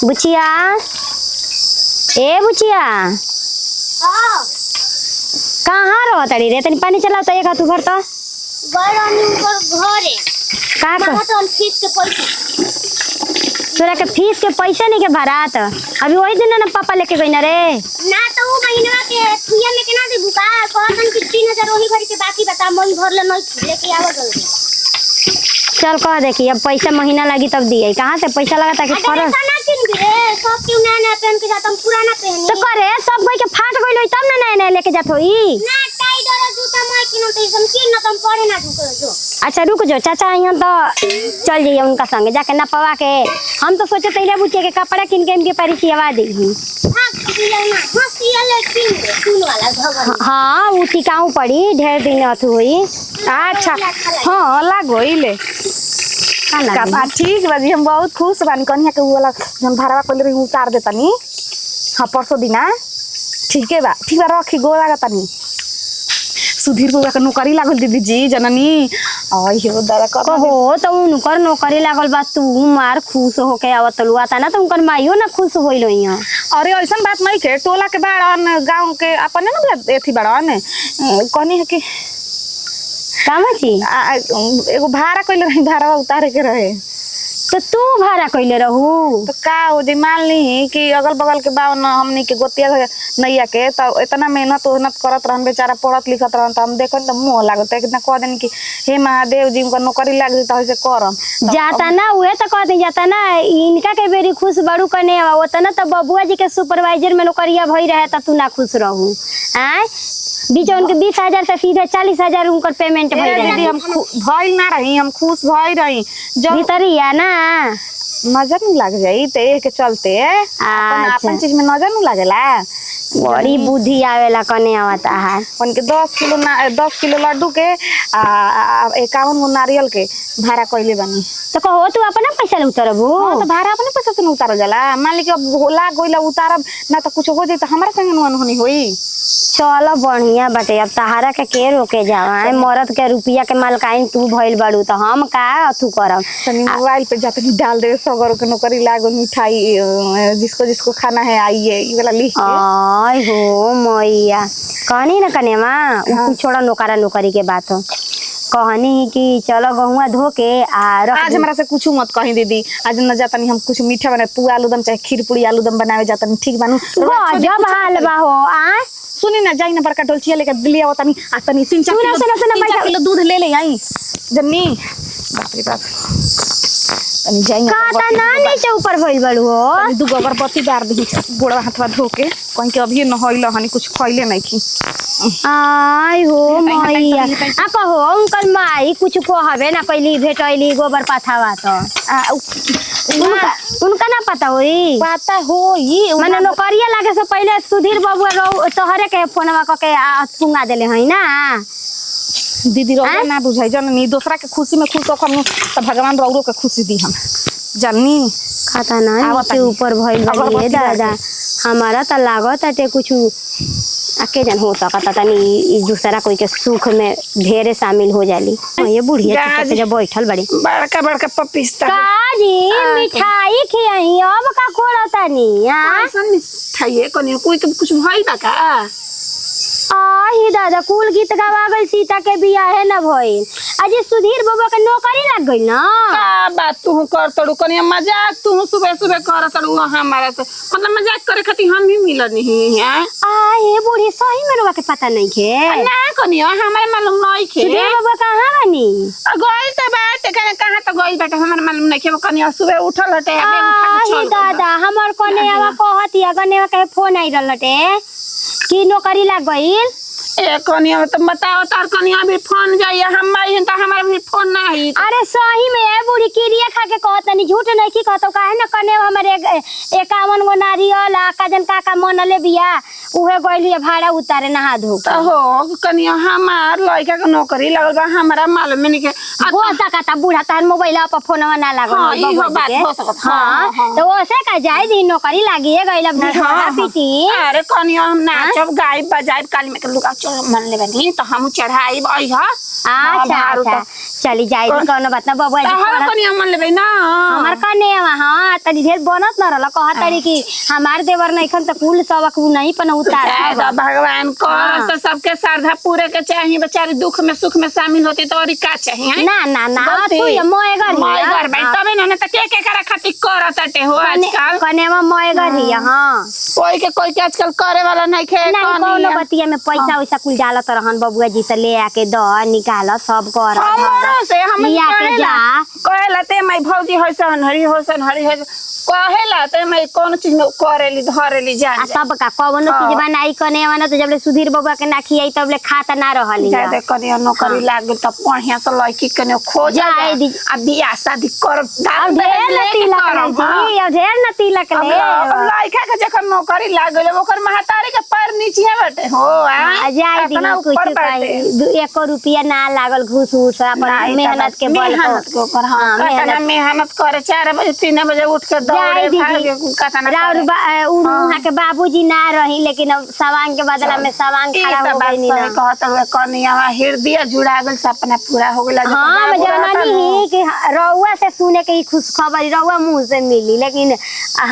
बुचिया ए बुचिया कहाँ रहो तड़ी रे? तनी पानी चलाओ तो एक हाथ उभर तो घरे का कर फीस के पैसे तोरा के फीस के पैसे नहीं के भरात अभी वही दिन ना पापा लेके गई ना रे ना तो वो महीना के फुया लेके ना दे बुका कहतन कि 3000 वही भर के बाकी बता मैं भर ले नहीं लेके आवा जल्दी। चल कह दे कि अब पैसा महीना लगी तब दिए कहाँ से पैसा लगा ताकि फरस ना किन रे सब क्यों नया पहन के जाता हम पुराना पहनी तो करे सब कोई के फाट गइल तब ना नया नया लेके जात होई ना टाइट और जूता मैं किनो तो हम किन ना तुम पड़े ना जो। अच्छा रुक जो चाचा यहाँ तो चल जाइए उनका संग जाके ना पवा के हम तो सोचे तैले बुचे के कपड़ा किन के इनके परिचयवा दी हाँ वो टिकाऊ पड़ी ढेर दिन अथु हुई। अच्छा हाँ लागोइले का ठीक बाजी हम बहुत खुश बानी कन्या के वाला जन भरवा कोले उतार देतानी। हाँ परसों दिना ठीक है बा ठीक बा रखी गो लागतानी सुधीर बाबा का नौकरी लागल दीदी जी जननी अयो दादा कहो तो उनकर नौकरी लागल बा तू मार खुश होके आवत लुआ ता ना तो उनकर माइयो ना खुश होइल यहाँ। अरे ऐसा बात नहीं के टोला के बाड़न गांव के अपने ना एथी बाड़न कहनी है कि काम छी एगो भाड़ा कइले रही भाड़ा उतारे के रहे तो तू भाड़ा कइले रहू तो का हो जे मान ली कि अगल बगल के बावन हमनी के गोतिया नैया के तो इतना मेहनत करत रहन बेचारा पढ़त लिखत रहन तो हम देखन तो मुंह लागत कितना कह देन कि हे महादेव जी उनका नौकरी लाग जता से करम जाता ना उहे तो कहते जाता ना इनका के बेरी खुश बड़ू कने ओतना तो बबुआ जी के सुपरवाइजर में नौकरिया भई रहे त तू ना खुश रहू आय बीच उनके 20,000 से सीधे 40,000 उनकर पेमेंट भई रहे। हम भइल ना रही हम खुश भई रही जब भीतरिया ना नजर नहीं लग जाई ते के चलते अपन चीज में नजर नहीं लागेला बड़ी बुद्धि आवेला कने आवता है उनके 10 किलो लड्डू के 51 गो नारियल के भाड़ा कइले बानी तो कहो तू अपना पैसा उतारबू तो भाड़ा अपने पैसा से उतारल जाला मान ली कि अब होला गोइला उतारब ना तो कुछ हो जाई तो हमरा संगे अनहोनी होई। चलो बढ़िया बटे अब तहारा के रोके जावा मरद के रुपया के मालकाइन तू भइल बड़ू तो हम का अथु करब तनी मोबाइल पे जाके डाल दे 100 के नौकरी लागो मिठाई जिसको जिसको खाना है आइए ये वाला लिख आय हो मैया कहनी ना कने मां उ छोड़ा नौकरा नौकरी के बात हो कहनी कि चलो गहुआ धो के आज हमरा से कुछ मत कही दीदी आज न जातनी हम कुछ मीठा बना पुआ आलूदम चाहे खीर पूरी आलूदम बनावे जातनी ठीक बानू जब हाल बा हो आ सुनी ना जाई ना बड़का डोलचिया लेके दिल्ली आवतनी आ तनी 3-4 किलो दूध ले ले आई जन्नी बाप रे बाप तनी जाई ना काटा ना नीचे ऊपर भइल बड़ू हो तनी दू अगरबत्ती डार दी गोड़ा हाथवा धो के कहीं के अभी न होइल हनी कुछ खइले नहीं की आय हो मैया आ कहो उनकर माई कुछ कहबे ना कैली भेटैली गोबर पाथावा तो उनका ना पता होई पता होई माने नौकरिया लागे से पहले सुधीर बाबू तोहरे के फोनवा क के पुंगा देले हई ना दीदी रौरा ना बुझाई जननी दूसरा के खुशी में खुश होखम तो भगवान रौरो के खुशी दी हम जननी खाता ना नीचे ऊपर भइल बा दादा हमारा त लागत आटे कुछ आके जन हो सकता तनी दूसरा कोई के सुख में ढेरे शामिल हो जाली ये बुढ़िया चुपचाप जब बैठल बड़ी बड़का बड़का पपिस्ता काजी मिठाई खियाई अब का कोड़तानी हां कौन मिठाई है कोई के कुछ भइल बा का आही दादा कुल गीत गावा गई सीता के बियाह है ना भइल आज सुधीर बाबा के नौकरी लग गई ना का बात तू कर तड़ू कनिया मजाक तू सुबह सुबह कर तड़ू हमारा से मतलब मजाक करे खातिर हम ही मिलन नहीं है आए बूढ़ी सही में रोवा के पता नहीं के ना कनिया हमारे मालूम नहीं के सुधीर बाबा कहां बनी गइल त बात कहां त गइल बेटा हमारे मालूम नहीं के कनिया सुबह उठल हटे आही दादा हमर कोने आवा कहती गने के फोन आई रहल हटे की नौकरी लग गइल ए कनिया तो बताओ तार कनिया भी फोन जाइए हम आई त हमारे भी फोन ना है अरे सही में है बूढ़ी किरिया खा के कहत नहीं झूठ नहीं की कहतो काहे ना कने हमारे 51 गो नारियल काजन काका मनले बिया उहे गइली भाड़ा उतारे नहा धो त हो कनिया हमार लड़का के नौकरी लगल बा हमरा मालूम नहीं के हो सकता बूढ़ा तार मोबाइल पर फोनवा ना लागल हां ई बात हो सकत हां तो ओसे का जाय दी नौकरी लागिए गइल अब पीटी अरे कनिया हम नाचब गायब बजायब काली में के लुका मन ले बनी तो हम चढ़ाई आई ह अच्छा अच्छा चली जाई कोनो बात ना बबुआ जी तहरा कनिया मन लेबे ना हमार कने हां तनी ढेर बनत न रहल कहतड़ी कि हमार देवर नइखन त कुल सबक नहीं पन उतार भगवान को तो सबके श्रद्धा पूरे के चाहिए बेचारी दुख में सुख में शामिल होती तो और का चाहिए ना ना ना तू ये मोएगर मोएगर भाई तबे ना त के करा खातिर करतटे हो आजकल कने में मोएगर ही हां कोई के आजकल करे वाला नहीं खे कोनो बतिया में पैसा वैसा कुल डालत रहन बबुआ जी से ले आके द निकाल सब कर से हम लिया के जा कहला ते मैं भौजी होसन हरी कहेला ते मैं कौन चीज में करेली धरेली जान तब का कौनो चीज बनाई कने वाला तो जब ले सुधीर बबुआ के ना खियाई तब ले खाता ना रहली जादे कने नौकरी लाग त बढ़िया से लड़की कने खोज जाए दी आ बियाह शादी कर अब ढेर न तिलक ले अब ढेर न तिलक ले लड़का के जखन नौकरी लाग गेल ओकर महतारी के पैर नीचे बैठे हो जाए दी कुछ कहीं 1 रुपया ना लागल घूस उस अपन मेहनत के बल पर हां मेहनत करे 4 बजे 3 बजे उठ के दौड़े भागे कतना राउर वहां के बाबूजी ना रही लेकिन अब सवांग के बदला में सवांग खड़ा हो गई ना कहत हुए कनिया हृदय जुड़ा गेल सपना पूरा हो गेल हां जननी ही कि रउआ से सुने के खुश खबर रउआ मुंह से मिली लेकिन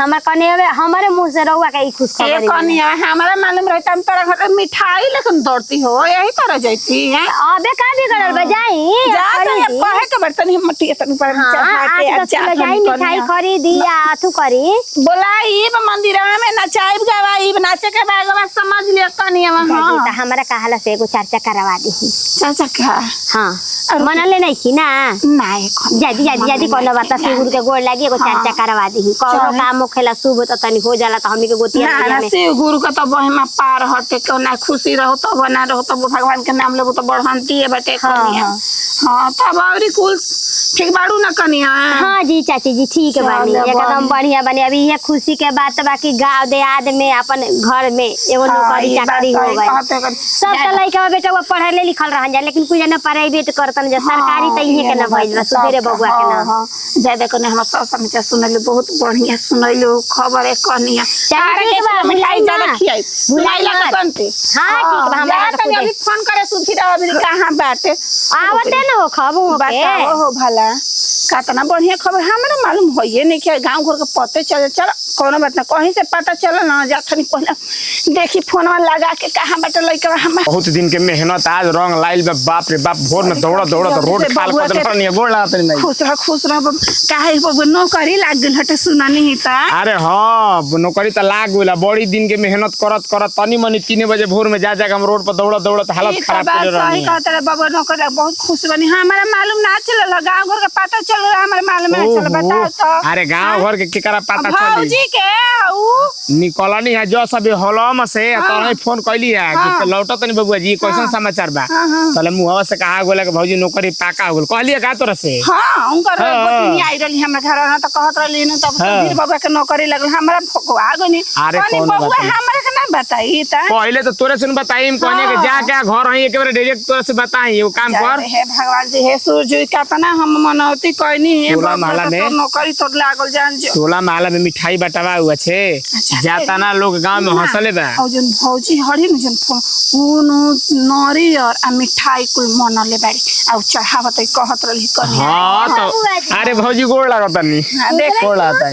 हमर कनिया हमारे मुंह से रउआ के खुश खबर कनिया हमरा मालूम रहता हम तोरा घर मिठाई लेकिन दौड़ती हो यही तरह जैती है अबे का बिगड़ल बजाई जा कहे के बर्तन हम मट्टी तन पर चढ़ा के जाई मिठाई खरीदी आथू करी बोलाई मंदिर में नचाई गवाई नाचे के बागवा समझ लिया कनिया हां त हमरा कहला से एगो चर्चा करवा दी चाचा का हां मनले नहीं की ना नहीं जादी कोनो बात से गुरु के गोड़ लागी एगो चर्चा करवा दी कोनो काम होखेला शुभ त तनी हो जाला त हमनी के गोतिया ना से गुरु का तो बहिमा पार हटे को ना खुशी रहो तो बना रहो तो भगवान के नाम लेबो तो बढ़ंती है बेटे कनिया हां तब औरी कुल ठीक बाड़ू ना कनिया हां जी चाची जी ठीक बानी एकदम बढ़िया बानी अभी ये खुशी के बात बाकी गांव देहात में अपन घर में एगो नौकरी चाकरी हो गई सब त लइका बेटा वो पढ़ले लिखल रहन जा लेकिन कुछ ना प्राइवेट करतन जे सरकारी त इहे के ना भइल सुधीरे बबुआ के ना ज्यादा कने हम सब समझ सुनले बहुत बढ़िया सुनैलो खबर है कनिया चाची के मिठाई ज्यादा खियाई भुलाइला कसनते हां ठीक बा हमरा तो अभी फोन करे सुधीरा अभी कहां बाटे आवते न हो खबू बताओ हो भला कितना बढ़िया खबर हमरा मालूम होइए नहीं कि गांव घर के पते चल कोनो बात ना कहीं से पता चल ना जाखनी पहले देखी फोनवा लगा के कहां बैठे लइका हम बहुत दिन के मेहनत आज रंग लाइल बे बाप रे बाप भोर में दौड़ा तो रोड खाल कर देल पर नहीं गोड़ लागत नहीं खुश रह काहे बबु नौकरी लाग गेल हटे सुनानी ही त अरे हां नौकरी त लाग गेल बड़ी दिन के मेहनत करत तनी मनी 3 बजे भोर में जा हम रोड पर दौड़त हालत खराब कर रहनी है कहत रे बबु नौकरी बहुत खुश बनी हमरा मालूम ना चलल गांव घर के पता चल हमरा मालूम ना चल बताओ तो अरे गांव घर के केकरा पता चली के ऊ निकलनी है जो सब हलम से तोरे फोन कइली है कि लौटत नहीं बबुआ जी कैसन समाचार बा तले मुहवा से कहा गोला के भौजी नौकरी पाका हो गेल कहलिए का तोरा से हां उनकर पत्नी आई रहली हमरा घर ना त कहत रहली न तब सुधीर बाबा के नौकरी लगल हमरा भगवा गनी अरे कौन बबुआ हमरा के ना बताई त पहले तो तोरे से बताई कहने के जा के घर है एक बार डायरेक्ट तोरे से बताई वो काम कर हे भगवान जी हे सूरज का तना हम मनौती कहनी है टोला महला में नौकरी तो लागल जान जो टोला महला में मिठाई बटावा हुआ छे जाता ना लोग गांव में हंसले बा और जन भौजी हड़ी में जन फोन नरी और मिठाई कुल मनले बाड़ी आ चढ़ावत कहत रहली कनिया हां तो अरे भौजी गोड़ लागत नहीं देख गोड़ आता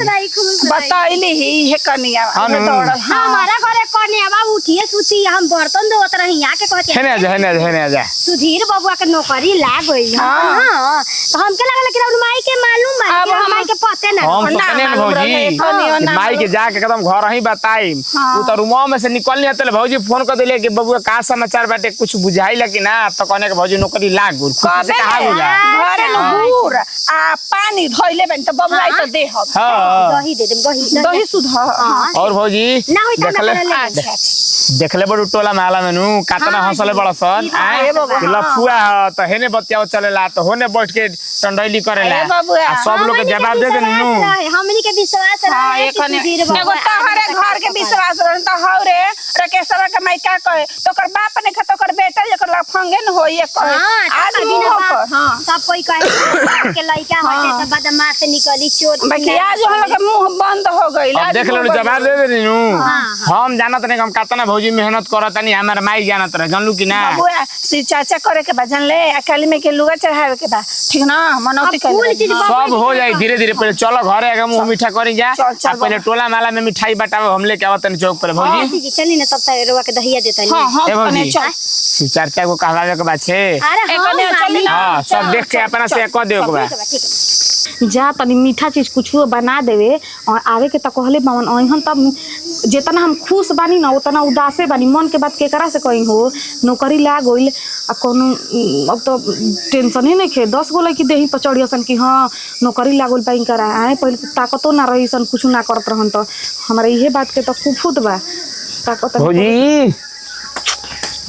बताइली ही हे कनिया दौड़ल हमारा घरे कनिया बा उठिए सुती हम बर्तन धोत रही यहां के कहते है जा सुधीर बबुआ के नौकरी लाग गई हां तो हमके लगल कि अब माई के मालूम बा कि माई के पते ना हम तो कने भौजी माई के जाके एकदम घर ही बताई उ तो रूमवा में से निकलनी हतले भौजी फोन कर देले कि बबुआ का समाचार बाटे कुछ बुझाइला कि ना तो कने के भौजी नौकरी लाग गुल खुद से कहा गुला घरे लबूर आ पानी धइले बन तो बबुआई तो दे हम हां दही दे दे दही सुध और भौजी देखले बड़ टोला महला में नु कातना हंसले बड़ सन कि लफुआ त हेने बतियाओ चलेला तो होने बैठ के टंडैली करेला सब लोग के जवाब दे दे नु हमनी के विश्वास रहे कि सुधीर बबुआ एगो तहरे घर के विश्वास रहन त हौ रे रकेशवा के माई का कहे तो कर बाप ने खतो कर बेटा जेकर ला फंगे न होई कहे आज मुंह पर हां सब कोई कहे के लइका हटे त बदमाश से निकली चोर बाकी आज हम लोग मुंह बंद हो गइल अब देख लो जवाब दे दे नु हम जानत नहीं हम कातना भौजी मेहनत करत नहीं हमर माई जानत रह जानलू कि ना बुआ सी चाचा करे के बजन ले अकाली में के लुगा चढ़ावे के बा ठीक ना मनौती कर सब हो जाए धीरे धीरे पहले चलो घरे आगे मुंह मीठा करी जा पहले टोला माला में मिठाई बटावे हम लेके आवत नहीं चौक पर भौजी जी चली ना तब तक रोवा के दहिया देता हां हां ए भौजी चर्चा को कहलावे के बात छे अरे हां चली ना हां सब देख के अपना से कह देओ के बा जा तनी मीठा चीज कुछो बना देवे और आवे के त कहले बावन ओहन तब जेतना हम खुश बानी ना उतना उदासे बानी मन के बात केकरा से कहीं हो नौकरी लाग गइल आ कोनो अब तो टेंशन ही नहीं खे 10 गो लड़की देही पर चढ़ियसन कि हां नौकरी लागल पाइन करा आए पहले ताकतो ना रहीसन कुछ ना करत रहन तो हमरा इहे बात के तो खूब फुट बा ताकत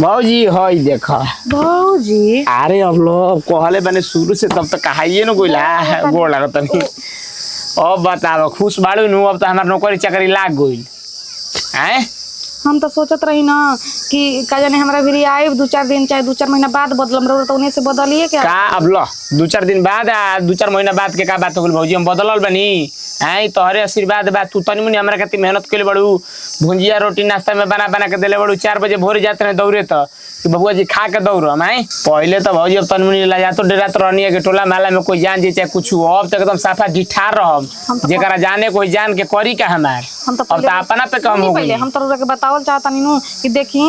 भौजी हई देखा भौजी अरे अब लोग कहले बने शुरू से तब तक कहाइए न गोइला गोड़ लागत नहीं अब बताओ खुश बाड़ू नु अब तो हमार नौकरी चाकरी लाग गइल हैं हम तो सोचत रही ना कि का जाने हमरा भी आए 2-4 दिन चाहे 2-4 महीना बाद बदलम रहो तो उन्हें से बदलिए क्या का अब लो 2-4 दिन बाद आ 2-4 महीना बाद के का बात हो गइल भौजी हम बदलल बनी आई तोहरे आशीर्वाद बा तू तनी मुनी हमरा खातिर मेहनत कइले बड़ू भुंजिया रोटी नाश्ता में बना बना के देले बड़ू 4 बजे भोर जाते रहे दौड़े तो कि बबुआ जी खा के दौड़ हम आई पहले तो भौजी अब तनी मुनी ला जातो डरात रहनी है कि टोला माला में कोई जान जे चाहे कुछ अब तक एकदम साफा ढिठार रहम जेकरा जाने कोई जान के करी का हमार हम तो अब तो अपना पे कम हो गई पहले हम तो के बतावल चाहता नीनू कि देखी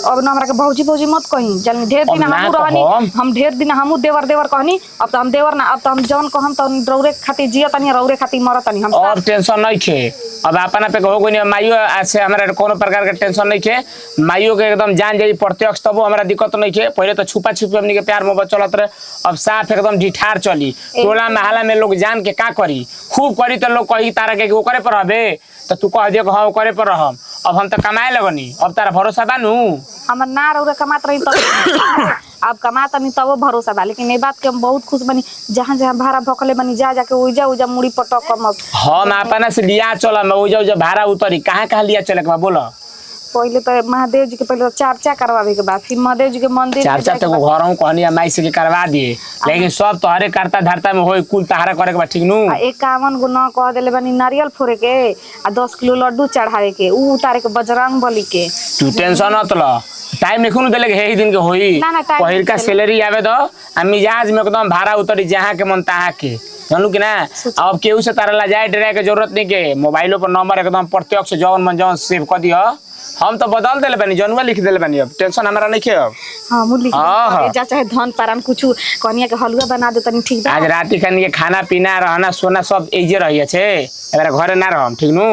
अब ना हमरा के भौजी मत कहीं जल्दी ढेर दिन हम रहनी हम ढेर दिन हमू देवर कहनी अब तो हम देवर ना अब तो हम जौन कहम तो रौरे खातिर जियतनी रौरे खातिर मरतनी हम और टेंशन नहीं खे अब अपना पे हो गई माइयो से हमारा कोनो प्रकार के टेंशन नहीं खे माइयो के एकदम जान जाई प्रत्यक्ष तब हमारा दिक्कत नहीं खे पहले तो छुपा छुपी हमनी के प्यार मोहब्बत चलत रहे अब साफ एकदम ढिठार चली टोला महला में लोग जान के का करी खूब करी तो लोग कही तारा के ओकरे पर रहबे तो तू कह दियो हाँ ओकरे पर रहम अब हम तो कमाए लगनी अब तारा भरोसा बानू हमर ना रौरे कमात रही तो अब कमाता नहीं तब भरोसा बा लेकिन ये बात के हम बहुत खुश बनी जहाँ जहाँ भाड़ा भकले बनी जा जाके उजा मुड़ी पटक कम हम अपना से लिया चल उजा भाड़ा उतरी कहाँ लिया चले के बा बोलो पहले तो महादेव जी के पहले चर्चा करवावे के बाद फिर महादेव जी के मंदिर चर्चा तो घरों कहनी माई से के करवा दिए लेकिन सब तोहरे करता धरता में होई कुल तहारा करे के बा ठीक नु 51 गो न कह देले बनी नारियल फोड़े के आ 10 किलो लड्डू चढ़ावे के उ उतारे के बजरंग बली के तू टेंशन मत ल टाइम निखुन देले के हे दिन के होई पहिर का सैलरी आवे दो आ मिजाज में एकदम भाड़ा उतरी जहां के मन तहां के जानू कि ना अब केहू से तारा ला जाए डरे के जरूरत नहीं के मोबाइलो पर नंबर एकदम प्रत्यक्ष जौन मन जौन सेव कर दियो हम तो बदल देले बनी जनुआ लिख देले बनी अब टेंशन हमरा नहीं के अब हां मुली जा चाहे धन पाराम कुछ कनिया के हलवा बना दे तनी ठीक बा आज राती खानी के खाना पीना रहना सोना सब एजे रहिए छे एबार घरे ना रहम ठीक नु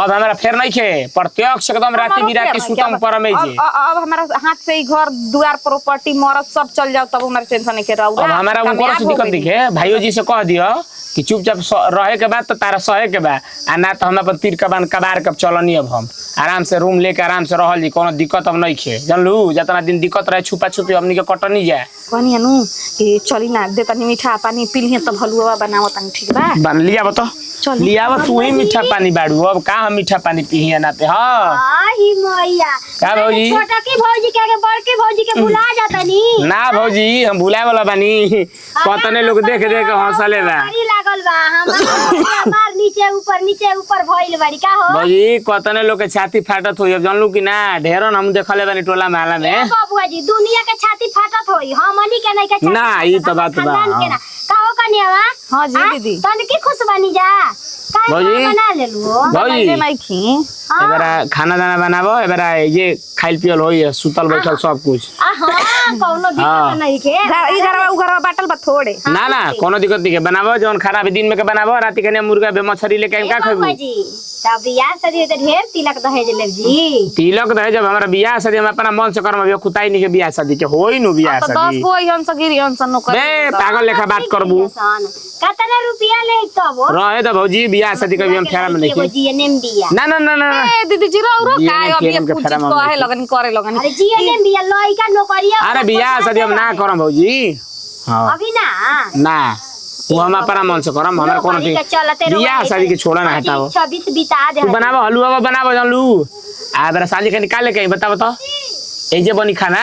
अब हमरा फेर नहीं के प्रत्यक्ष एकदम राती बिराती सुतम पर में जे अब हमरा हाथ से ही घर द्वार प्रॉपर्टी मरद सब चल जाओ तब हमरा टेंशन नहीं के रहू अब हमरा उनको से दिक्कत दिखे भाइयों जी से कह दियो कि चुपचाप रहे के बाद तो तारा सहे के बा आ ना तो हम अपन तीर कबान कबार कब चलनी अब हम आराम से रूम लेके आराम से रहल जी कोनो दिक्कत अब नहीं खे जानलू जितना दिन दिक्कत रहे छुपा छुपी हमनी के कटनी जाए कनिया नु कि चली ना दे तनी मीठा पानी पी लिए तब हलवा बनावत तनी ठीक बा बन लिया बतो लिया तू ही मीठा पानी बाड़ू अब का हम मीठा पानी पीहिए ना पे हां ही मैया का भौजी छोटा की भौजी के बड़की भौजी के भुला जातनी ना भौजी हम भुलाए वाला बानी कतने लोग देख देख हंसले बा बारी लागल बा हमार नीचे ऊपर भइल बाड़ी का हो भौजी कतने लोग के छाती फाटत होई अब जानलू कि ना ढेरन हम देखले बानी टोला महला में बाबूआ जी दुनिया के छाती फाटत होई हमनी के नहीं के छाती ना ई तो बात बा का हो कनियावा हां जी दीदी तने की खुश बनी जा भौजी बना लेलु भौजी नहीं खी एबारा खाना दाना बनाबो एबारा ये खाइल पियल होई सुतल बैठल सब कुछ हां कोनो दिक्कत नहीं के ई घरवा बाटल बा थोड़े ना कोनो दिक्कत नहीं के बनाबो जौन खराब दिन में के बनाबो राती के मुर्गा बे मछली लेके का खइबो जी तब बियाह शादी तो ढेर तिलक दहेज लेब जी तिलक दहेज जब हमरा बियाह शादी हम अपना मन से करम खुताई नहीं के बियाह शादी के होई नु बियाह शादी तो 10 गो हम सगिरी हम सन कर बे पागल लेखा बात करबू कितना रुपया ले तब रहे तो भौजी बियाह शादी के हम फेरा में नहीं जी एनएम बिया ना ना ना ना ए दीदी जी रो काय अभी कुछ कहे लगन करे लगन अरे जी एनएम बिया लइका नौकरिया अरे बियाह शादी हम ना करम भौजी हां अभी ना ना वो हम अपना मन से करम हमरा कोनो नौकरी के चलते रहो बियाह शादी के छोड़ा ना हटाओ 26 बिता दे तू बनावा हलवा बनावा जानलू आ बेरा साली के निकाल के बता बता ए जे बनी खाना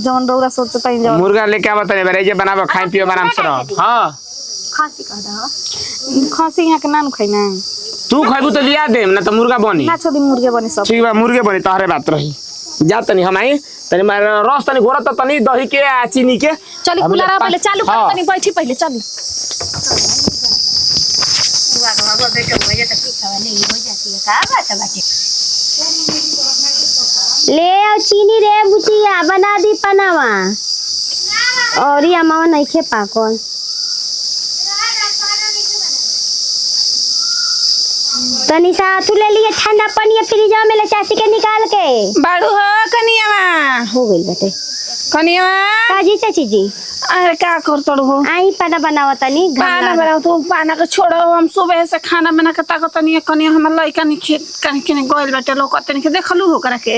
जौन रौरा सोचता ही जौन मुर्गा लेके आवा तने बेरा ए जे बनावा खाई पियो आराम से रह हां खासी कह दो खसी यहाँ के नान खाई ना तू खाइबू तो लिया दे ना तो मुर्गा बनी ना छोड़ी मुर्गे बने सब ठीक बा मुर्गे बनी तोहरे बात रही जा तनी हम आई तनी मार रस तनी घोरा त तनी दही के आ चीनी के चली कुलारा पहले चालू कर तनी बैठी पहले चल ले आओ चीनी रे बुचिया बना दी पनावा और ये मावा नहीं खे पाकल तनी सा तू ले लिए ठंडा पानी फ्रिज में ले चाची के निकाल के बाड़ू हो कनियावा हो गई बेटे कनियावा काजी चाची जी अरे का कर तोड़ हो आई पाना बनावा तनी पाना बनाओ तू पाना के छोड़ो हम सुबह से खाना बना के ताको तनी कनिया हमर लइका नि खेत कनी के गोइल बेटे लोग तनी के देखलू हो करा के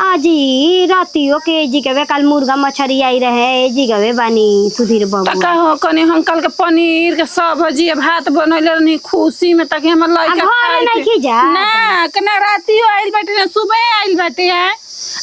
आजी रातियो के जी के कल मुर्गा मछरी आई रहे जी गवे बानी सुधीर बाबू का हो कनी हम कल के पनीर के सब्जी भात बनैले रहनी खुशी में ताकि हमर लइका घर नहीं खी जा ना कना रातियो आइल बेटे ना सुबह आइल बेटे है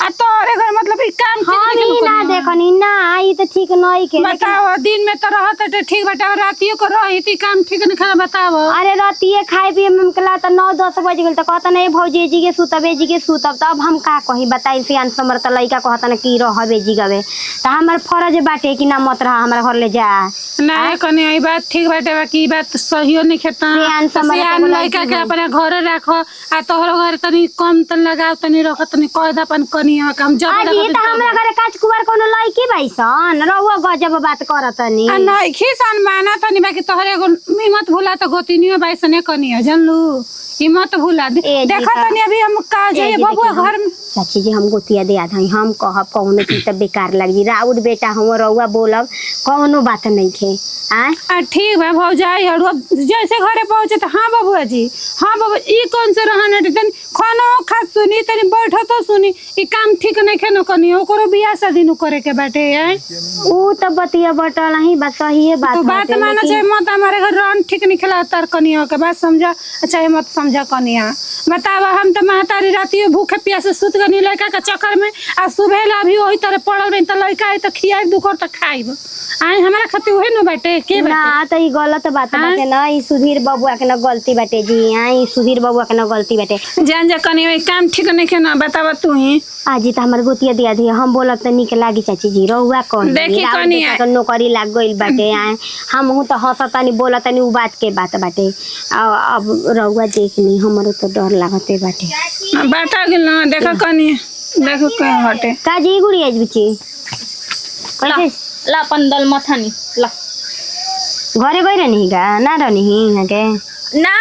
आ तोरे घर मतलब ई काम हम ही ना देखनी ना आई तो ठीक नहीं के बताओ दिन में तो रहत है ठीक बेटा रातियो को रही ती काम ठीक नहीं खाना बताओ अरे रातिए खाए पिए में कला तो 9-10 बज गेल तो कहता नहीं भौजी जी के सुतबे जी के सुतब तो अब हम का कही बताई सियान समर त लइका कहता ना की रहबे जी गवे तो हमर फर्ज बाटे कि ना मत रहा हमरा घर ले जा ना कने ई बात ठीक बाटे बाकी बात सहियो नहीं खेता सियान समर सियान लइका के अपने घरे राखो आ तोहरो घर तनी कम तन लगाओ तनी रख तनी कह दा अपन कनिया काम जब आजी त हमरा घरे काच कुवार कोनो लइकी बाइसन रहुआ गजब बात करतनी आ नहीं खिसान माना तनी बाकी तोहरे एगो हिम्मत भूला तो गोतिनियो बाइसने कनिया जानलू हिम्मत भूला देखा तनी अभी हम का जाइए बबुआ घर में चाची जी हम गोतिया दे आधा हम कहब कौनो चीज त बेकार लगी राउत बेटा हम रहुआ बोलब कौनो बात नहीं खे ठीक बा भौजाई और जैसे घरे पहुंचे तो हाँ बबुआ जी हाँ बाबू ई कौन से रहन तनी खाना खा सुनी तनी बैठो तो सुनी ई काम ठीक नहीं खेनो कनी ओकरो बियाह शादी नु करे के बाटे है ऊ त बतिया बटल ही बस सही बात तो बात माना चाहे मत हमारे घर रन ठीक नहीं खेला तर कनिया के बात समझा चाहे मत समझा कनिया बतावा हम तो महतारी रातियो भूखे प्यासे सुत गनी लड़का के चक्कर में आ सुबह ला भी वही तरह पड़ल रही त लड़का आई त खियाई दुखर त खाइब आई हमारा खातिर ओहे न बाटे के बाटे ना त ई गलत बात बाटे ना ई सुधीर बबुआ के ना गलती बाटे जी आई सुधीर बबुआ के ना गलती बाटे जान जा कनी काम ठीक नहीं खेना बतावा तू ही आजी त हमर गोतिया दिया दी हम बोलत त निक लागी चाची जी रहुआ कौन देखी कनिया का नौकरी लाग गइल बाटे आए हम हूं त हंसतानी बोलतानी उ बात के बात बाटे अब रहुआ देखनी हमरो तो डर लागते बाटे बाटा गेल ना देखा कनी देखो के हटे काजी गुड़िया बिची कैसे ला अपन दल मथानी ला घरे गई रहनी का ना रहनी यहाँ के ना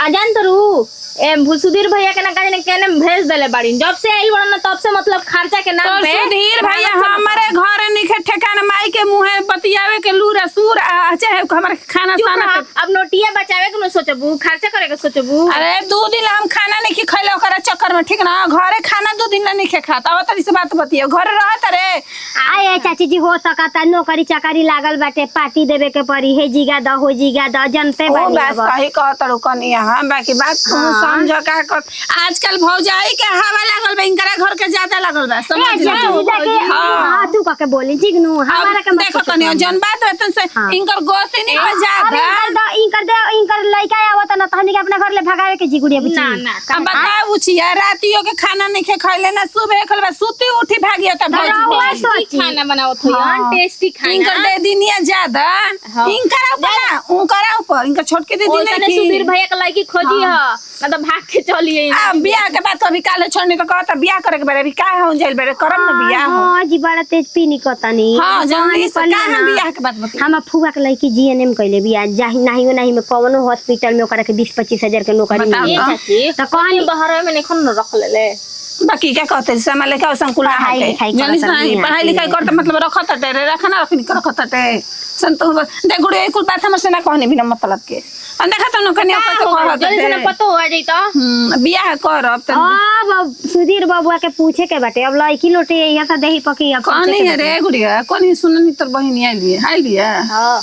आजान तरू ए सुधीर भैया के ना काजे केने भेज देले बाड़ी जब से आइल बड़ा ना तब से मतलब खर्चा के नाम पे सुधीर भैया हमारे घर निखे ठेकान माई के मुंहे बतियावे के लूरा सूर चाहे हमारे खाना साना अब नोटिया बचावे के न सोचबू खर्चा करे के सोचबू अरे 2 दिन हम खाना नहीं खइले ओकरा चक्कर में ठीक ना घरे खाना 2 दिन नहीं खे खाता अब तरी से बात बतिया घरे रहत रे आए चाची जी हो सकता नौकरी चाकरी लागल बाटे पार्टी देवे के पड़ी हे जीगा द हो जीगा द जनते ओ बानी बात सही कहत रो कनिया हां बाकी बात समझ का कर आजकल भौजाई के हवा लागल बा इनकरा घर के ज्यादा लागल बा समझ ले हां तू का के बोली जिगनु हमारा के देखो कनिया जन बात रहतन से इनकर गोती नहीं हो ज्यादा इनकर लइका आवत ना तहनी के अपना घर ले भगावे के जिगुड़िया बुची ना ना हम बताऊ छिया रातियो के खाना नहीं खे खइले ना सुबह खलबा सुती उठी भागिया त भौजी खाना बनाओ थोड़ी टेस्टी खाना इनकर दे दिनिया ज्यादा इनकर ऊपर इनकर छोट के दे दिनिया की सुधीर भैया के लड़की खोजी ह मतलब भाग के चलिए आ बियाह के बाद अभी काले छोड़नी तो कहता बियाह करे के बारे अभी का हो जाइल बारे करम ना बियाह हो हां जी बड़ा तेज पीनी कतनी हां जल्दी से का हम बियाह के बात बता हम फुआ के लड़की जीएनएम कइले बियाह जाहि नाही में कवनो हॉस्पिटल में ओकरा के 20-25 हजार के नौकरी मिली चाची त कहानी बाहर में नहीं खन रख ले बाकी क्या कहते हैं समय लेके संकुल ना पढ़ाई हटे लिखाई जानिस करत नहीं नहीं पढ़ाई लिखाई करते मतलब रखत हटे रे रखना रखनी रखत हटे संतो दे गुड़े कुल बात हमर से ना कहने बिना मतलब के देखा तो न कन्या का को हो गइल? कहत जल्दी से ना हटे पतो हो जाई तो बियाह करब त अब सुधीर बबुआ के पूछे के बाटे अब लड़की लोटे यहाँ से दही पकी अब पूछे कौन के है रे गुड़िया कौन ही सुननी तोर बहिनी आइली है हां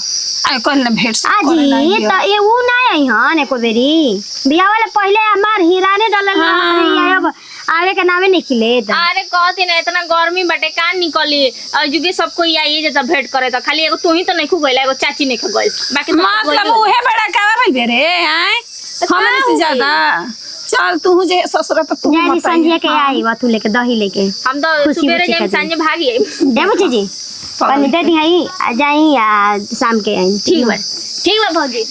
आय कल ना भेट से आजी त ये ऊ ना आई हन एको बेरी बियाह वाले पहले हमार हीराने डलल रही अब आवे के नामे नहीं खिले अरे कहती ना इतना गर्मी बटे का निकली जुगे सबको आई जे त भेंट करे त खाली एगो तू ही तो नहीं खु गइल एगो चाची नहीं खु गइल बाकी सब तो मतलब गइल। उहे बड़ा कावा भाई बेरे आय हमने से ज्यादा चल तू जे ससुर त तू जानी मत संजय के आई वा तू लेके दही लेके हम तो खुशी सुबेरे खुशी जाए खाती। सांझे भागी आई दे बुची जी पानी दे दी आई आ जाई आ शाम के आई ठीक बा भौजी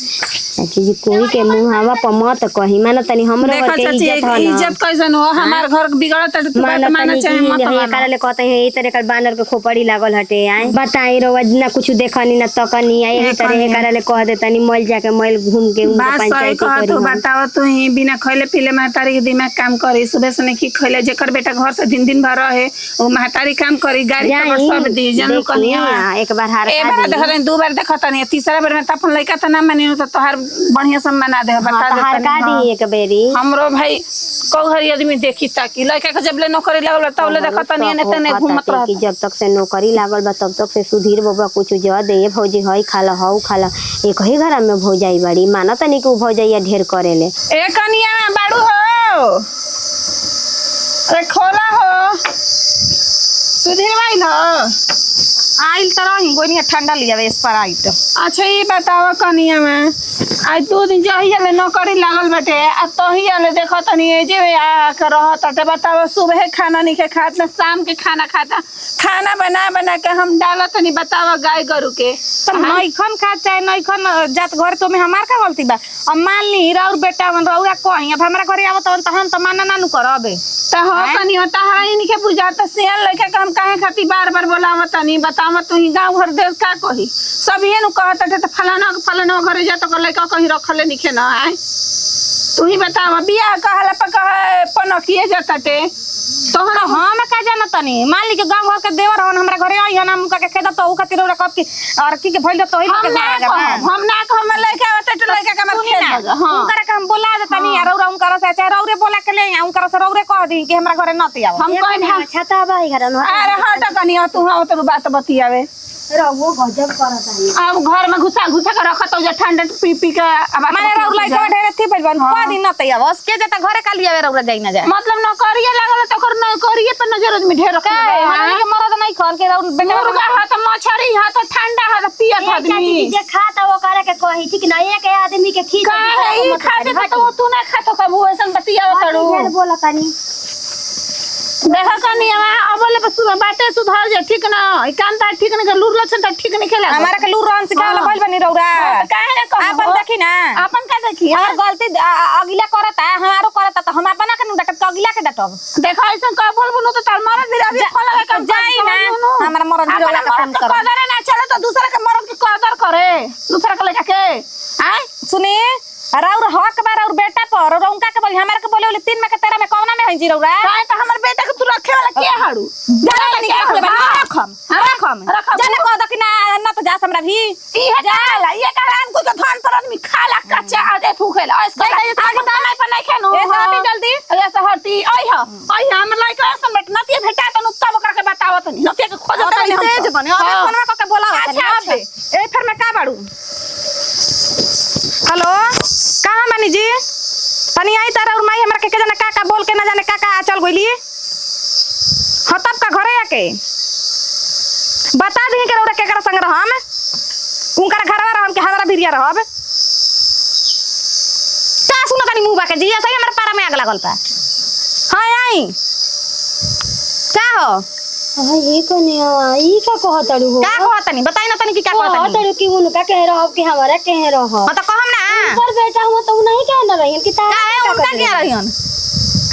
चाची जी कोई के मुंह हवा पर मत कही माना तनी हमरो देखा घर के चाची इज्जत हो इज्जत कैसन हो हमार घर बिगड़त है तो बात माना माना तनी चाहे मत ये माना कारण ले कहते हैं ई तरह कर बानर के खोपड़ी लागल हटे आए बताई रोज ना कुछ देखनी ना तकनी आई ई तरह के कारण ले कह देतनी मल जाके मल घूम के उनके बात सही पंचायत कह करी तू हम। बताओ तू ही बिना खइले पीले महतारी के दिमाग काम करी सुबह से नहीं खइले जेकर बेटा घर से दिन भर रहे वो महतारी काम करी गाड़ी खबर जाई, सब दी जनू देखनी, कनिया हाँ, एक बार हार ए खा बार दी। देखत दो बार देखत नहीं तीसरा बार में त अपन लइका त ना मानी तो तोहार बढ़िया से मना दे बता हाँ, दे तो हार का दी एक बेरी हमरो भाई कौहरी आदमी देखी ताकि लइका के जब ले नौकरी लागल तब ले देखत नहीं ने तने घूमत कि रहत जब तक से नौकरी लागल बा तब तक से सुधीर बबुआ कुछ जो दे भौजी हई खाला हऊ खाला एक ही घर में भौजाई बड़ी माना तनी के भौजाइया ढेर करेले ए कनिया बाड़ू हो अरे खोला हो सुधीर भाई न आइल त रही गोनिया ठंडा लियावे स्प्राइट अच्छा ये बताओ कनिया में आज 2 दिन जहिया ले नौकरी लागल बाटे आ तहिया ले देखो तनी ए जे आ के रहत बाटे बताओ सुबह खाना नहीं के खात ना शाम के खाना खाता खाना बना बना के हम डालत तनी बताओ गाय गरु के पर नइखन खा चाहे नइखन जात घर तो में हमार का गलती बा अब मान ली और बेटा मन रउआ कहीं अब हमरा घरे आवत त हम त माना नानू करबे त हो कनिया तहरा इनके के बुझाता सियान लेके के हम काहे खाती बार-बार बोलावत तनी बताव तू ही गांव घर देश का कही सब ये नु कहत टे त फलाना घरे जा तो लइका कहीं रखले निखे ना आए तू ही बताव बियाह कहला पर कहे पनकिए जाता टे तोहरा हम का जाना तनी मान ली के गांव घर के देवर हन हमरा घरे आई हन हम का के खेदा तो उ खातिर ओरा कब की और की के भइल तो ही हम ना कहब हम लइका आवत टे लइका के हमर खेत बगा हां उनकरा के हम बोला देतनी यार और उनकरा से चाहे रौरे बोला के ले उनकरा से रौरे कह दी कि हमरा घरे नती आव हम कहे छता बा घर में अरे हट कनिया तू हो तो बात बतियावे रहो गजब करत है अब घर में घुसा के रखत हो जा ठंडा पी पी के अब माने रौ लइका ढेरे थी पइल बन क दिन नती आव उसके जता घरे का लियावे रौरा जाई ना जाए मतलब नौकरिए लागल तो कर नौकरिए पे नजर में ढेर रखा है हमनी के मरद नहीं खन के रौ बेटा मुर्गा है तो मछली है तो ठंडा है तो पियत आदमी जे खाता वो करे के कही ठीक ना एक आदमी के खींच का है ई खाते तो तू ना खातो कबू ऐसन बतिया तड़ू ढेर बोला तनी देखा कनी अब ले बस बाटे सुधार जा ठीक ना ई काम ता ठीक ना लूर लछन ता ठीक नहीं खेला हमारा के लूर रन सिखावला भइल बनी रौरा काहे ना कहबो आपन देखी ना अपन का देखी हमार गलती अगिला करता हमारो करता तो हम अपना के डटब तो अगिला के डटब देखा ऐसन का बोल बोलो तो तार मारा बिराबी खोला के काम जाई ना हमारा मरद बिरौला के फोन कर कदर ना चले तो दूसरा के मरद की कदर करे दूसरा के लेके के आय सुनी रौर हक बार और बेटा पर और उनका के बोली हमार के बोले बोले 3 में के 13 में कौना में हई जी रौरा काहे त हमर बेटा के तू रखे वाला के हाड़ू जाने तनी के रखले बा रखम जाने को दखी ना तो जा हमरा भी ई है जाला ये कारण को धान पर आदमी खाला कच्चा आदे फूखेला ऐसे आगे दाना पर नहीं खेनो ए हटी जल्दी ऐसे हटी आई हम लाइक ऐसे बट नती भेटा त नुक्ता बकरा के बतावत नहीं नती के खोजत नहीं हम तेज बने अबे फोनवा क के बोलावत अच्छा, अच्छा ए फिर मैं का बाड़ू हेलो कहां बानी जी तनी आई तारा और माई हमरा के जाने का बोल के ना जाने का चल गइली ह तब का घरे आके बता दी के रौरा केकरा संग रहम उनकर घरवा रहम के हमरा भिरिया रहब का सुन तनी मुंह बाके जी ऐसे ही हमरा पारा में आग लागल बा हां आई का हो हां ये कने ई का कहतड़ू हो का कहत नहीं बताई ना तनी की का कहत नहीं कहतड़ू कि उनका कह रहब कि हमारा कह रहब हां तो कहम ना पर बेटा हुआ तो नहीं कह न रही कि का है उनका क्या रहियन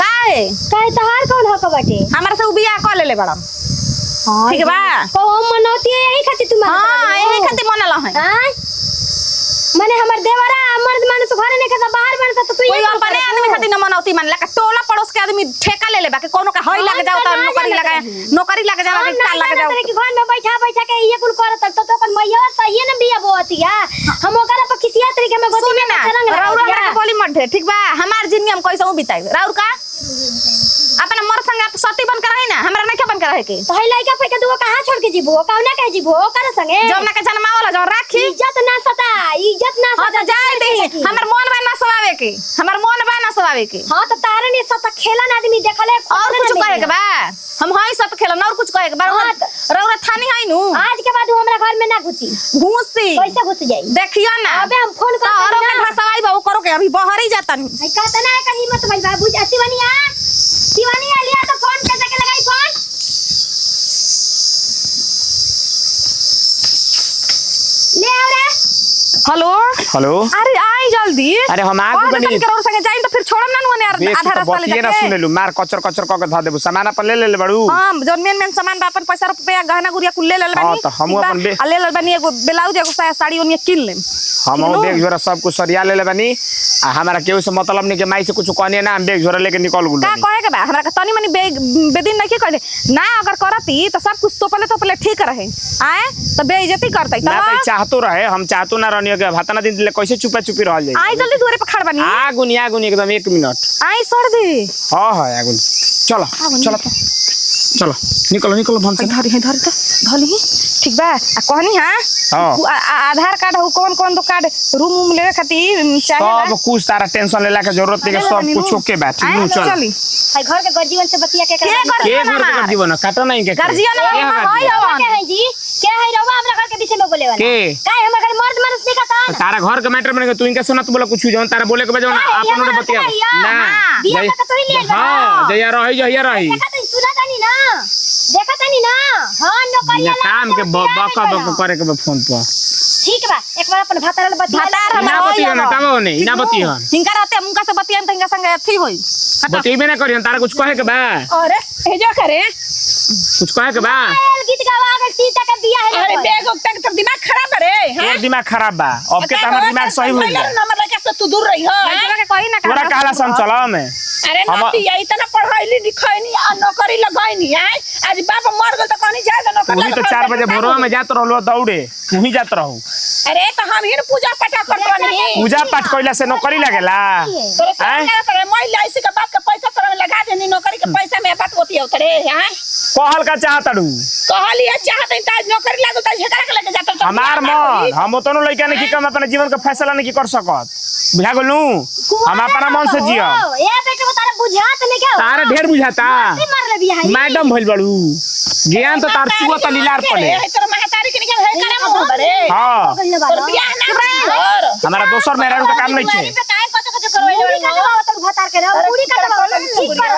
का है काहे तहार कौन हक बाटे हमरा से उ बियाह क लेले बड़म हां ठीक बा को हम मनौती यही खातिर तुम हां यही खातिर मनल है हां माने हमर देवरा मर्द मानुस घरे नहीं खाता बाहर बनता तो तू कोई अपने आदमी खातिर न मनौती मान लगा टोला पड़ोस के आदमी ठेका ले लेबा के कोनो का हई लग जाओ त नौकरी लग जाओ के का लग जाओ कि घर में बैठा के ये कुल करत तो अपन मैया सही न बिया बोतिया हम ओकरा पर किसी तरीके में गोदी में रंग राउर के बोली मत ढे ठीक बा हमार जिंदगी हम कैसे बिताई राउर का अपना मर संग सती बन कर रही ना हमरा नहीं के बन कर रहे के तो हई लइका पे के दुगो कहां छोड़ के जीबो कौना कहे जीबो ओकरा संगे जब ना के जन्मा वाला जो राखी इज्जत ना सता हां तो जाए दे हमर मन बा ना सवावे के हमर मन बा ना सवावे के हां तो तारे ने सता खेलन आदमी देखले और कुछ कहे के बा हम हई सत खेलन और कुछ कहे के बा रौरा थानी हई नु आज के बाद हमरा घर में ना घुसी कैसे घुस जाई देखियो ना अबे हम फोन कर और के धसवाई बा करो के अभी बाहर ही जाता नहीं है कहता ना है हिम्मत भाई बाबू शिवानिया शिवानिया लिया तो फोन कैसे के लगाई फोन ले आओ रे हेलो हेलो अरे आई जल्दी अरे हम आगू बनी के और संगे जाई तो फिर छोड़म ना नुने आधा रास्ता ले जाके ना सुने लू मार कचर कचर क के ध देबू सामान अपन ले ले बड़ू हां जौन मेन सामान बा अपन पैसा रुपया गहना गुड़िया कुल ले ले बानी हां तो हम अपन ले ले बानी एगो ब्लाउज एगो साड़ी ओनिया किन लेम हम बैग झोरा सब कुछ सरिया ले ले बानी आ हमरा केहू से मतलब नहीं के माई से कुछ कहने ना हम बैग झोरा लेके निकल गुल का कहे के बा हमरा तनी मनी बेदिन नहीं के कहले ना अगर करती तो सब कुछ तो पहले ठीक रहे आए तो बेइज्जती करतै ना तो चाहतो रहे हम चाहतो ना रहनियो के भातना दिन ले कैसे चुपा चुपी रहल जाई आई जल्दी दूरे पे खड़ बानी आगुनी एकदम 1 मिनट आई छोड़ दे हां हां आगुनी चलो चलो तो चलो निकलो भन से धरी तो धली ठीक बा आ कहनी हां आधार कार्ड हो कौन दो कार्ड रूम लेवे खातिर चाहे सब कुछ तारा टेंशन लेला के जरूरत नहीं सब कुछ ओके बा ठीक नु चल भाई घर के गर्जीवन से बतिया के घर के जीवन काटो नहीं के गर्जियन होई हवन के है जी के है रवा हमरा घर के विषय में बोले वाला के काहे हमरा घर मर्द मर्द नहीं कहता तारा घर के मैटर बने तू इनके सुना तू बोला कुछ जौन तारा बोले के बजाओ ना अपन ने बतिया ना बिया का तो ही ले हां जया रही देखा तो सुना तानी ना देखा तानी ना हां नौकरिया काम के बका करे के फोन पर ठीक बा एक बार अपन भातार बतिया ना बतिया ना तब होने ना बतिया हिंका रहते मुंका से बतिया त हिंका संग अथी होई बतिबे ना करियन तारा कुछ कहे के बा अरे भेजो करे कुछ कहे के बा गीत गावा अगर सीता का बिया है अरे बेग तक तो दिमाग खराब रे एक दिमाग खराब बा अब के हमर दिमाग सही हो गया नंबर लेके से तू दूर रही हो के कही ना पूरा कहला सम चला में अरे नती यही तना पढ़ाईली लिखाईनी आ नौकरी लगाईनी है आज बाप मर गेल त कहनी जाए नौकरी तू ही तो 4 बजे भोरवा में जात रहलो दौड़े तू ही जात रहू अरे तो हम ही पूजा पाठ करतो नहीं पूजा पाठ कइला से नौकरी लागेला तोरे सामने पर मैं लाइसी के बाप के पैसा तोरे लगा देनी नौकरी के पैसा में बात होती है उतरे हैं कहल का चाहतड़ू कहली है चाहते ताज नौकरी लागल त झगड़ा के लेके जात तो हमार मन हम तो लइका नहीं कि हम अपने जीवन के फैसला नहीं कर सकत बुझा गेलू हम अपना मन से जियो ए बेटा तारा बुझात नहीं क्या तारा ढेर बुझाता मार ले बिया है मैडम भइल बड़ू ज्ञान तो तार चुआ त लीलार पड़े तोर महतारी के निकल है करे मुंह बरे हां तोर बियाह ना कर हमारा दोसर मेहरारू का काम नहीं छे पूरी कटवा तो भातार के रहो पूरी कटवा ठीक कर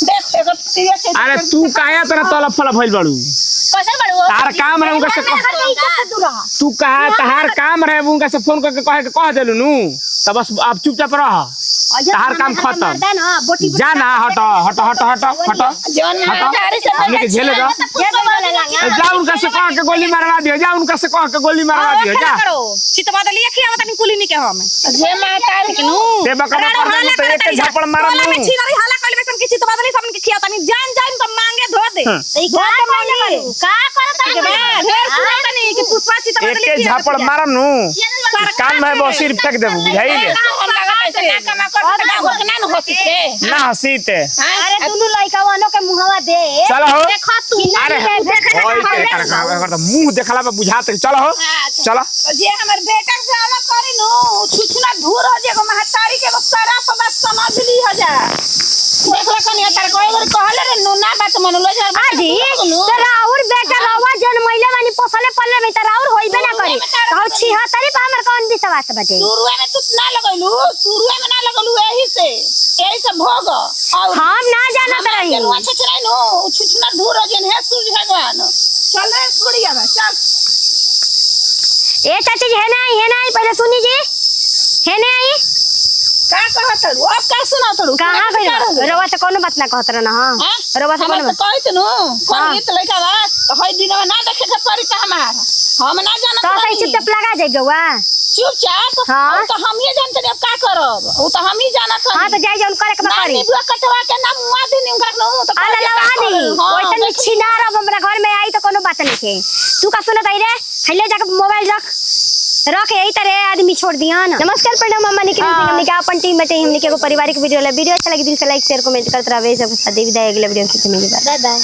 देख एगो तिया से अरे तू काया तरह तलब फल भइल बड़ू कैसे बड़ू तार काम रहे उनका से तू कहा तहार काम रहे उनका से फोन करके कह देलू नु तब बस आप चुपचाप रह तहार काम खत्म जाना हट जौन महतारी से हमने के झेले जा जा उनका से कह के गोली मारवा दियो जा उनका से कह के गोली मारवा दियो जा चितवा दलिया खियावा तनी कुली नहीं के हम जे महतारी के नु ते बकरा कर दे तो एक झापड़ मारम नु में छिनरी हाला कइले बेसन के चितवा दलिया सबन के खिया तनी जान तो मांगे धो दे का करत ढेर सुना तनी कि पुष्पा चितवा दलिया एक झापड़ मारम नु कान में बस सिर्फ फेंक देबू बुझाइले ना हंसीते अरे दुनु लइका वानो के मुहवा दे चलो हो देखा तू अरे ओए तो मुंह देखला पे बुझाते चलो हो चलो जे हमर बेटा से अलग करी नु छुछना धूर हो जेगो महतारी के सारा बात समझ ली हो जा देखला कनिया तार कोई बार कहले रे नु ना बात मन लो जा आजी तो राउर बेटा रवा जन्मैले मानी पोसले पल्ले में त राउर होइबे ना करी कहौ छिहा तरी पा हमर कौन विश्वास बाटे शुरुए में तू ना लगैलू शुरुए में ना लगलू यही से भोग और हम ना जानत रही अच्छा चलाई नो छुछना धूर हो जन है सूरज भगवान चल रे छोड़िया बा चल ए चाची है ना पहले सुनी जी है ना आई का कहत रू अब का सुनात रू कहां गइल रवा से कोनो बात ना कहत रह ना हां रवा से कोनो बात कहत नु कोन गीत लइका बा तो हई दिन में ना देखे के पड़ी त हमार हम ना जानत तो सही चुपचाप लगा जाई गवा चुपचाप हाँ। तो हम ही जानते नहीं अब का करब वो तो हम ही जानत हाँ तो जाए जौन करे के बा करी निबुआ कटवा के ना मुआ देनी उनका न तो अला लवा दी ओइसन छिनार अब हमरा घर में आई तो कोनो बात नहीं है तू का सुनत आई रे हले जाके मोबाइल रख यही तरह आदमी छोड़ दिया ना। नमस्कार प्रणाम मम्मा निकल सिंह हमने का अपन टीम बटे हमने के एगो पारिवारिक वीडियो अच्छा लगे दिल से लाइक शेयर कमेंट करते रहे सब विदाई अगले वीडियो में मिलेगा। Bye by.